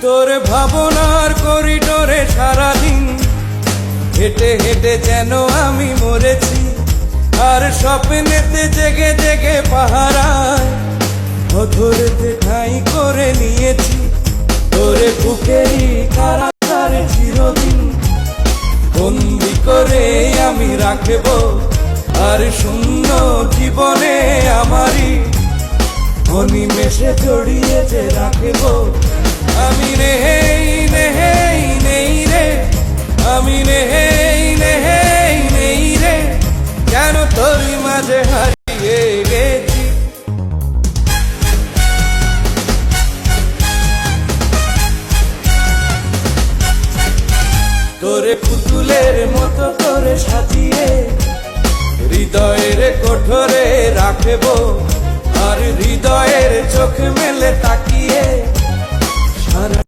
তোর ভাবনার করিডোরে সারাদিন হেঁটে হেঁটে যেন আমি মরেছি, আর স্বপ্নেতে জেগে জেগে পাহারায় অধরেতে ঠাঁই করে নিয়েছি। তোরে বুকেরই কারাগারে চিরদিন বন্দি করে আমি রাখবো, আর শূন্য জীবনে আমারই অনিমেষে জড়িয়ে যে রাখবো। আমি নেই নেই নেই রে, আমি নেই নেই নেই রে, কেন তোর মাঝে হারিয়ে গেছি। তোরে পুতুলের মতো করে সাজিয়ে হৃদয়ের কোঠরে রাখবো, আর হৃদয়ের চোখ মেলে তাকিয়ে সারা